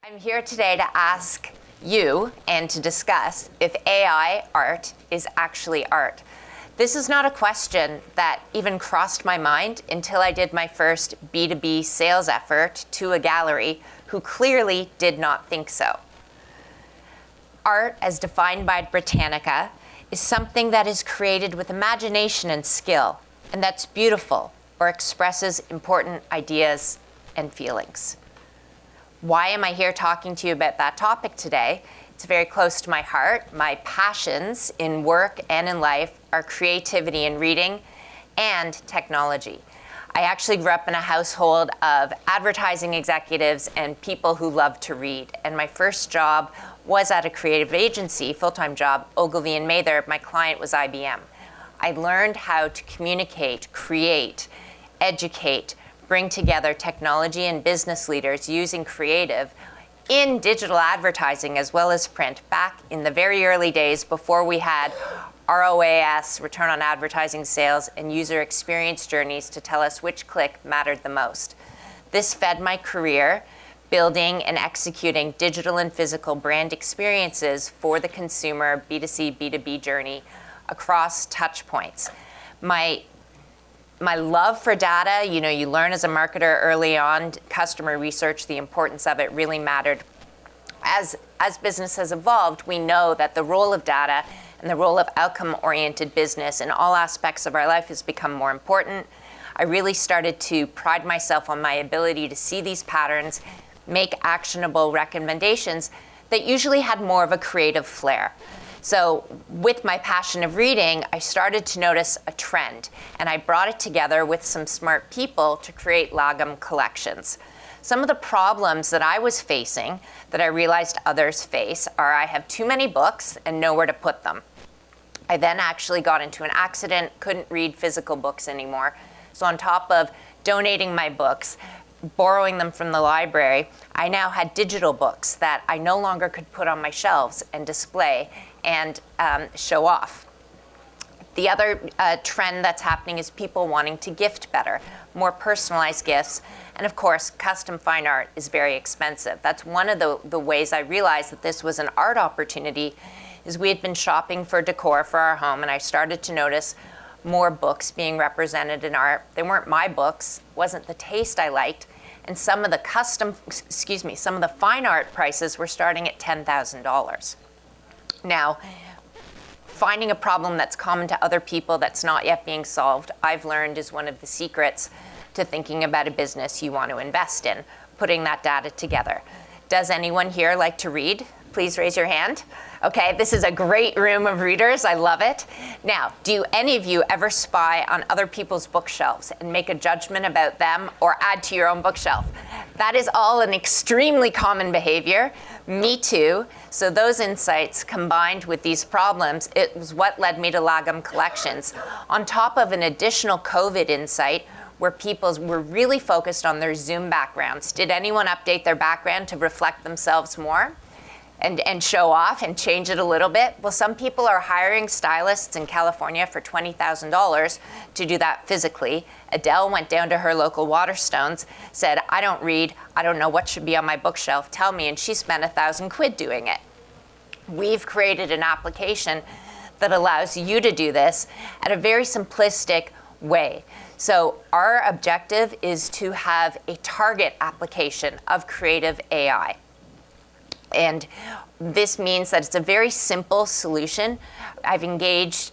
I'm here today to ask you and to discuss if AI art is actually art. This is not a question that even crossed my mind until I did my first B2B sales effort to a gallery who clearly did not think so. Art, as defined by Britannica, is something that is created with imagination and skill, and that's beautiful or expresses important ideas and feelings. Why am I here talking to you about that topic today? It's very close to my heart. My passions in work and in life are creativity and reading and technology. I actually grew up in a household of advertising executives and people who love to read. And my first job was at a creative agency, full-time job, Ogilvy and Mather. My client was IBM. I learned how to communicate, create, educate, bring together technology and business leaders using creative in digital advertising as well as print back in the very early days before we had ROAS, return on advertising sales, and user experience journeys to tell us which click mattered the most. This fed my career building and executing digital and physical brand experiences for the consumer B2C, B2B journey across touch points. My love for data, you learn as a marketer early on, customer research, the importance of it really mattered. As business has evolved, we know that the role of data and the role of outcome-oriented business in all aspects of our life has become more important. I really started to pride myself on my ability to see these patterns, make actionable recommendations that usually had more of a creative flair. So with my passion of reading, I started to notice a trend, and I brought it together with some smart people to create Lagom collections. Some of the problems that I was facing that I realized others face are I have too many books and nowhere to put them. I then actually got into an accident, couldn't read physical books anymore. So on top of donating my books, borrowing them from the library, I now had digital books that I no longer could put on my shelves and display and show off. The other trend that's happening is people wanting to gift better, more personalized gifts, and of course, custom fine art is very expensive. That's one of the ways I realized that this was an art opportunity, is we had been shopping for decor for our home, and I started to notice more books being represented in art. They weren't my books, wasn't the taste I liked, and some of the fine art prices were starting at $10,000. Now, finding a problem that's common to other people that's not yet being solved, I've learned is one of the secrets to thinking about a business you want to invest in, putting that data together. Does anyone here like to read? Please raise your hand. Okay, this is a great room of readers. I love it. Now, do any of you ever spy on other people's bookshelves and make a judgment about them or add to your own bookshelf? That is all an extremely common behavior. Me too. So those insights combined with these problems, it was what led me to Lagom Collections. On top of an additional COVID insight where people were really focused on their Zoom backgrounds. Did anyone update their background to reflect themselves more? And show off and change it a little bit? Well, some people are hiring stylists in California for $20,000 to do that physically. Adele went down to her local Waterstones, said, I don't read, I don't know what should be on my bookshelf, tell me, and she spent $1,000 doing it. We've created an application that allows you to do this at a very simplistic way. So our objective is to have a target application of creative AI. And this means that it's a very simple solution. I've engaged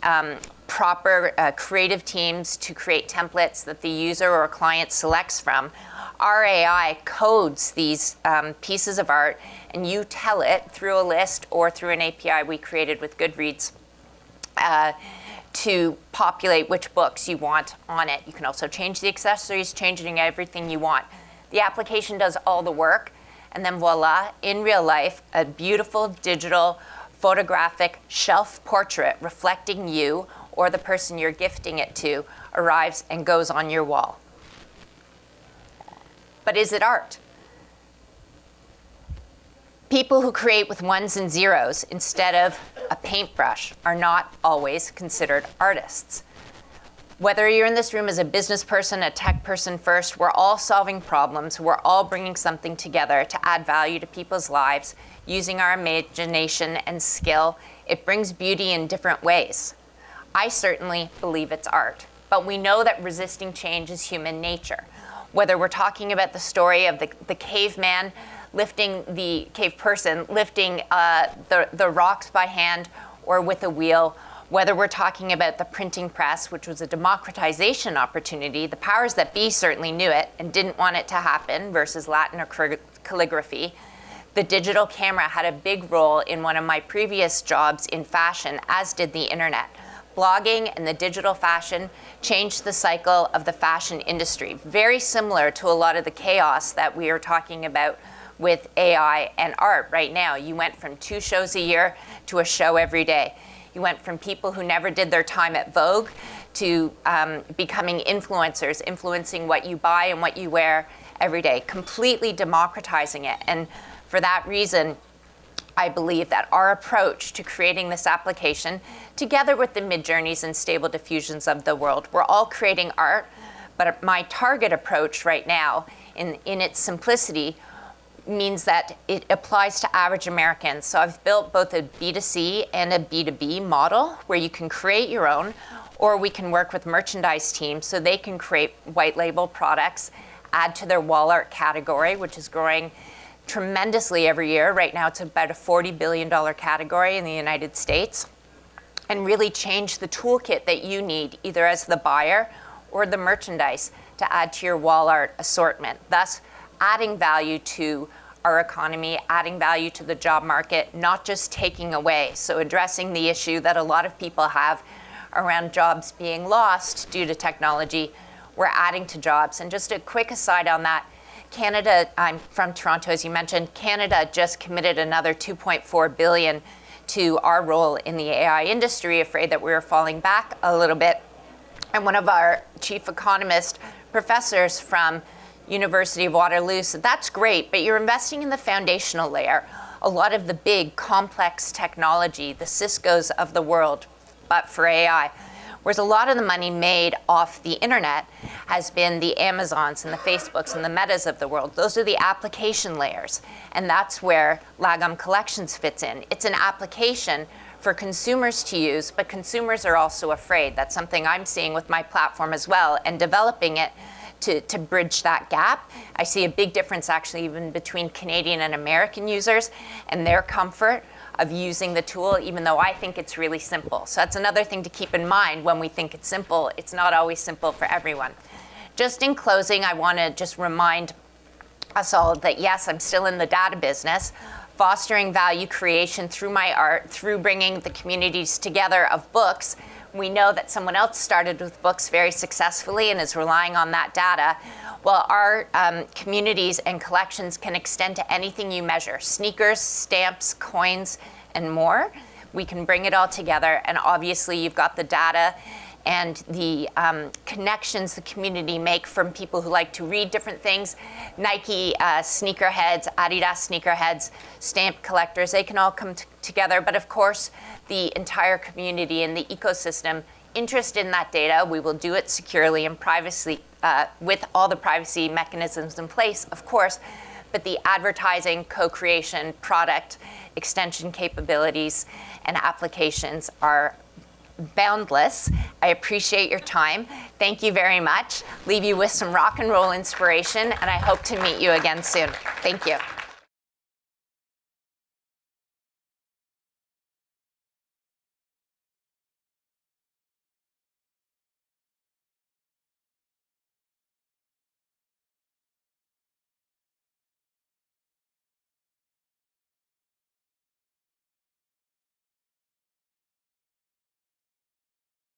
proper creative teams to create templates that the user or client selects from. Our AI codes these pieces of art, and you tell it through a list or through an API we created with Goodreads to populate which books you want on it. You can also change the accessories, changing everything you want. The application does all the work. And then voila, in real life, a beautiful digital photographic shelf portrait reflecting you or the person you're gifting it to arrives and goes on your wall. But is it art? People who create with ones and zeros instead of a paintbrush are not always considered artists. Whether you're in this room as a business person, a tech person first, we're all solving problems. We're all bringing something together to add value to people's lives using our imagination and skill. It brings beauty in different ways. I certainly believe it's art, but we know that resisting change is human nature. Whether we're talking about the story of the caveman lifting, the cave person lifting the rocks by hand or with a wheel, whether we're talking about the printing press, which was a democratization opportunity, the powers that be certainly knew it and didn't want it to happen versus Latin or calligraphy. The digital camera had a big role in one of my previous jobs in fashion, as did the internet. Blogging and the digital fashion changed the cycle of the fashion industry, very similar to a lot of the chaos that we are talking about with AI and art right now. You went from 2 shows a year to a show every day. You went from people who never did their time at Vogue to becoming influencers, influencing what you buy and what you wear every day, completely democratizing it. And for that reason, I believe that our approach to creating this application, together with the Midjourneys and Stable Diffusions of the world, we're all creating art, but my target approach right now, in its simplicity, means that it applies to average Americans. So I've built both a B2C and a B2B model where you can create your own, or we can work with merchandise teams so they can create white label products, add to their wall art category, which is growing tremendously every year. Right now it's about a $40 billion category in the United States, and really change the toolkit that you need either as the buyer or the merchandise to add to your wall art assortment, thus adding value to our economy, adding value to the job market, not just taking away. So addressing the issue that a lot of people have around jobs being lost due to technology, we're adding to jobs. And just a quick aside on that, Canada, I'm from Toronto, as you mentioned, Canada just committed another $2.4 billion to our role in the AI industry, afraid that we were falling back a little bit. And one of our chief economist professors from University of Waterloo said, that's great, but you're investing in the foundational layer, a lot of the big complex technology, the Ciscos of the world, but for AI. Whereas a lot of the money made off the internet has been the Amazons and the Facebooks and the Metas of the world. Those are the application layers. And that's where Lagom Collections fits in. It's an application for consumers to use, but consumers are also afraid. That's something I'm seeing with my platform as well, and developing it to bridge that gap. I see a big difference actually even between Canadian and American users and their comfort of using the tool, even though I think it's really simple. So that's another thing to keep in mind when we think it's simple. It's not always simple for everyone. Just in closing, I want to just remind us all that yes, I'm still in the data business, fostering value creation through my art, through bringing the communities together of books. We know that someone else started with books very successfully and is relying on that data. Well, our communities and collections can extend to anything you measure: sneakers, stamps, coins, and more. We can bring it all together, and obviously you've got the data and the connections the community make from people who like to read different things. Nike sneakerheads, Adidas sneakerheads, stamp collectors, they can all come together. But of course, the entire community and the ecosystem interested in that data, we will do it securely and privacy, with all the privacy mechanisms in place, of course. But the advertising, co-creation, product extension capabilities, and applications are boundless. I appreciate your time. Thank you very much. Leave you with some rock and roll inspiration, and I hope to meet you again soon. Thank you.